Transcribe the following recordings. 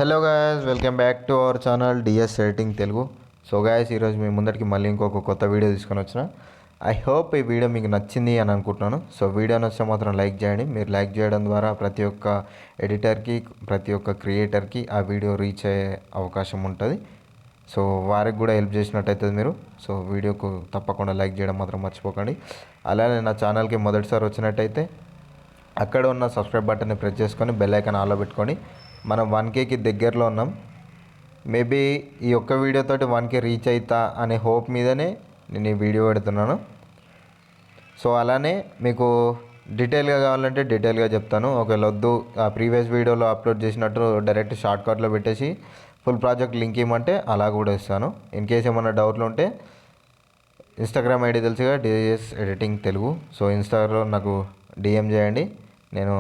Hello guys, welcome back to our channel DS editing Telugu. So guys, ఈరోజు మీ ముందరికి మళ్ళీ ఇంకొక కొత్త వీడియో తీసుకొని వచ్చిన. ఐ హోప్ ఈ వీడియో మీకు నచ్చింది అని అనుకుంటున్నాను. సో వీడియో నచ్చితే మాత్రం లైక్ చేయండి. మీరు లైక్ చేయడం ద్వారా ప్రతి ఒక్క ఎడిటర్కి, ప్రతి ఒక్క క్రియేటర్కి ఆ వీడియో రీచ్ అయ్యే అవకాశం ఉంటుంది. సో వారికి కూడా హెల్ప్ చేసినట్టయితుంది మీరు. సో వీడియోకు తప్పకుండా లైక్ చేయడం మాత్రం మర్చిపోకండి. అలానే నా ఛానల్కి మొదటిసారి వచ్చినట్టయితే అక్కడ ఉన్న సబ్స్క్రైబ్ బటన్ని ప్రెస్ చేసుకొని బెల్ ఐకాన్ ఆన్లో పెట్టుకొని, మనం 1Kకి దగ్గరలో ఉన్నాం. మేబీ ఈ ఒక్క వీడియోతోటి 1K రీచ్ అవుతా అనే హోప్ మీదనే నేను ఈ వీడియో పెడుతున్నాను. సో అలానే మీకు డీటెయిల్గా కావాలంటే డీటెయిల్గా చెప్తాను. ఒకవేళ వద్దు, ఆ ప్రీవియస్ వీడియోలో అప్లోడ్ చేసినట్టు డైరెక్ట్ షార్ట్కట్లో పెట్టేసి ఫుల్ ప్రాజెక్ట్ లింక్ ఇవ్వమంటే అలా కూడా ఇస్తాను. ఇన్ కేస్ ఏమన్నా డౌట్లు ఉంటే ఇన్స్టాగ్రామ్ ఐడి తెలుసుగా, డిఎస్ ఎడిటింగ్ తెలుగు. సో ఇన్స్టాగ్రామ్లో నాకు డిఎం చేయండి, నేను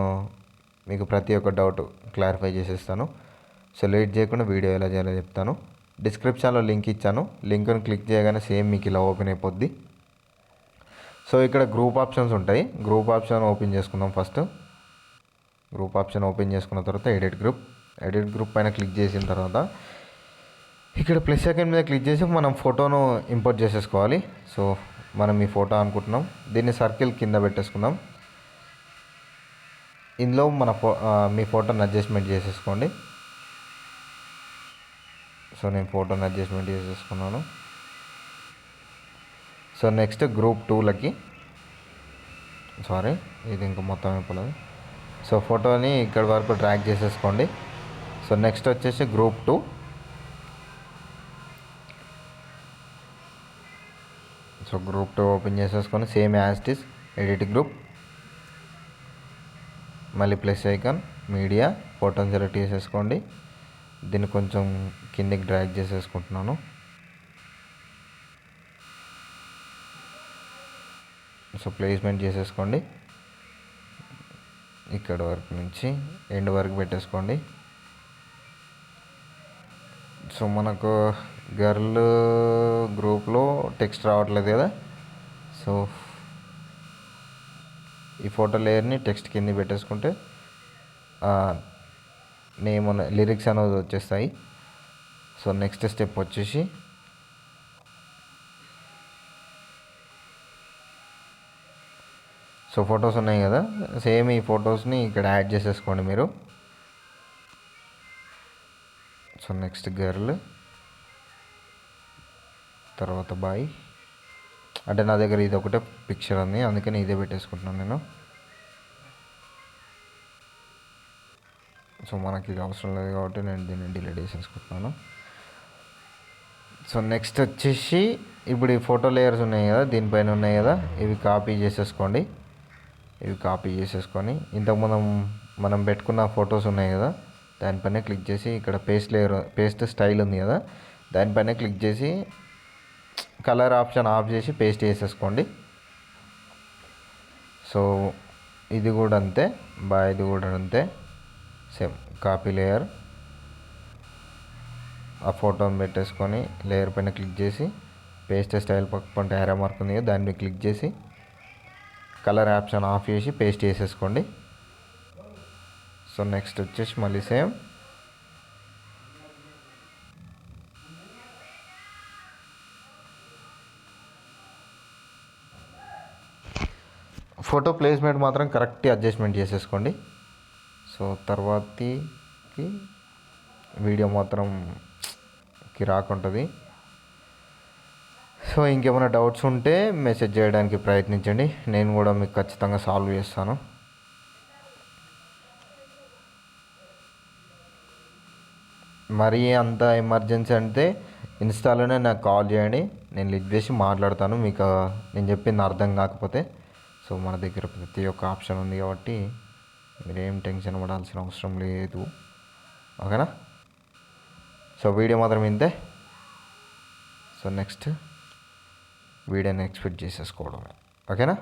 మీకు ప్రతి ఒక్క డౌట్ క్లారిఫై చేసేస్తాను. సో లేట్ చేయకుండా వీడియో ఎలా చేయాలో చెప్తాను. డిస్క్రిప్షన్లో లింక్ ఇచ్చాను, లింక్ని క్లిక్ చేయగానే సేమ్ మీకు ఇలా ఓపెన్ అయిపోద్ది. సో ఇక్కడ గ్రూప్ ఆప్షన్స్ ఉంటాయి. గ్రూప్ ఆప్షన్ ఓపెన్ చేసుకుందాం. ఫస్ట్ గ్రూప్ ఆప్షన్ ఓపెన్ చేసుకున్న తర్వాత ఎడిట్ గ్రూప్ పైన క్లిక్ చేసిన తర్వాత ఇక్కడ ప్లస్ సెకండ్ మీద క్లిక్ చేసి మనం ఫోటోను ఇంపోర్ట్ చేసేసుకోవాలి. సో మనం ఈ ఫోటో అనుకుంటున్నాం, దీన్ని సర్కిల్ కింద పెట్టేసుకుందాం. ఇందులో మీ ఫోటోని అడ్జస్ట్మెంట్ చేసేసుకోండి. సో నేను ఫోటోని అడ్జస్ట్మెంట్ చేసేసుకున్నాను. సో నెక్స్ట్ గ్రూప్ 2లకి, సారీ ఇది ఇంకా మొత్తం అయిపోలేదు. సో ఫోటోని ఇక్కడ వరకు డ్రాగ్ చేసేసుకోండి. సో నెక్స్ట్ వచ్చేసి గ్రూప్ 2. సో గ్రూప్ 2 ఓపెన్ చేసేసుకొని same as it is edit group, మళ్ళీ ప్లస్ ఐకాన్, మీడియా, ఫోటోని సెలెక్ట్ చేసేసుకోండి. దీన్ని కొంచెం కిందికి డ్రాగ్ చేసేసుకుంటున్నాను. సో ప్లేస్మెంట్ చేసేసుకోండి. ఇక్కడ వరకు నుంచి ఎండ్ వరకు పెట్టేసుకోండి. సో మనకు గర్ల్ గ్రూప్లో టెక్స్ట్ రావట్లేదు కదా. సో ఈ ఫోటో లేయర్ని టెక్స్ట్ కింద పెట్టేసుకుంటే నేమ్ లిరిక్స్ అనేది వచ్చేస్తాయి. సో నెక్స్ట్ స్టెప్ వచ్చేసి సో ఫొటోస్ ఉన్నాయి కదా, సేమ్ ఈ ఫొటోస్ని ఇక్కడ యాడ్ చేసేసుకోండి మీరు. సో నెక్స్ట్ గర్ల్, తర్వాత బాయ్. అంటే నా దగ్గర ఇది ఒకటే పిక్చర్ ఉంది, అందుకని ఇదే పెట్టేసుకుంటున్నాను నేను. సో మనకి ఇది అవసరం లేదు కాబట్టి నేను దీన్ని డిలీట్ చేసేసుకుంటున్నాను. సో నెక్స్ట్ వచ్చేసి ఇప్పుడు ఈ ఫోటో లేయర్స్ ఉన్నాయి కదా, దీనిపైన ఉన్నాయి కదా, ఇవి కాపీ చేసేసుకోండి. ఇవి కాపీ చేసేసుకొని ఇంతకుముందు మనం పెట్టుకున్న ఫొటోస్ ఉన్నాయి కదా, దానిపైన క్లిక్ చేసి ఇక్కడ పేస్ట్ స్టైల్ ఉంది కదా, దానిపైన క్లిక్ చేసి కలర్ ఆప్షన్ ఆఫ్ చేసి పేస్ట్ చేసేసుకోండి. సో ఇది కూడా అంతే, ఇది కూడా అంతే, సేమ్ కాపీ లేయర్. ఆ ఫోటోని పెట్టేసుకొని లేయర్ పైన క్లిక్ చేసి పేస్ట్ స్టైల్ పక్కన యారో మార్క్ ఉంది కదా, దాన్ని క్లిక్ చేసి కలర్ ఆప్షన్ ఆఫ్ చేసి పేస్ట్ చేసేసుకోండి. సో నెక్స్ట్ వచ్చేసి మళ్ళీ సేమ్ ఫోటో ప్లేస్మెంట్ మాత్రం కరెక్ట్ అడ్జస్ట్మెంట్ చేసేసుకోండి. సో తర్వాతకి వీడియో మాత్రం కిరాక్ ఉంటుంది. సో ఇంకేమైనా డౌట్స్ ఉంటే మెసేజ్ చేయడానికి ప్రయత్నించండి, నేను కూడా మీకు ఖచ్చితంగా సాల్వ్ చేస్తాను. మరీ అంత ఎమర్జెన్సీ అంటే ఇన్స్టాలోనే నాకు కాల్ చేయండి, నేను లిఫ్ట్ చేసి మాట్లాడతాను. మీకు నేను చెప్పింది అర్థం కాకపోతే. సో మన దగ్గర ప్రతి ఒక్క ఆప్షన్ ఉంది కాబట్టి మీరేం టెన్షన్ పడాల్సిన అవసరం లేదు, ఓకేనా. సో వీడియో మాత్రం ఇంతే. సో నెక్స్ట్ వీడియోని ఎక్స్పెక్ట్ చేసేసుకోవడం, ఓకేనా.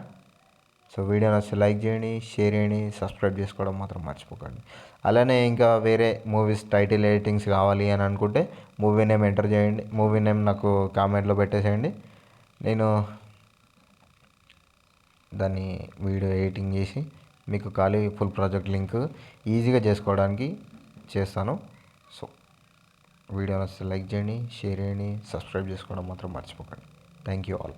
సో వీడియో నచ్చితే లైక్ చేయండి, షేర్ చేయండి, సబ్స్క్రైబ్ చేసుకోవడం మాత్రం మర్చిపోకండి. అలానే ఇంకా వేరే మూవీస్ టైటిల్ ఎడిటింగ్స్ కావాలి అని అనుకుంటే మూవీ నేమ్ ఎంటర్ చేయండి, మూవీ నేమ్ నాకు కామెంట్లో పెట్టేసేయండి. నేను దాన్ని వీడియో ఎడిటింగ్ చేసి మీకు ఖాళీ ఫుల్ ప్రాజెక్ట్ లింక్ ఈజీగా చేసుకోవడానికి చేస్తాను. సో వీడియో నచ్చితే లైక్ చేయండి, షేర్ చేయండి, సబ్స్క్రైబ్ చేసుకోవడం మాత్రం మర్చిపోకండి. Thank you all.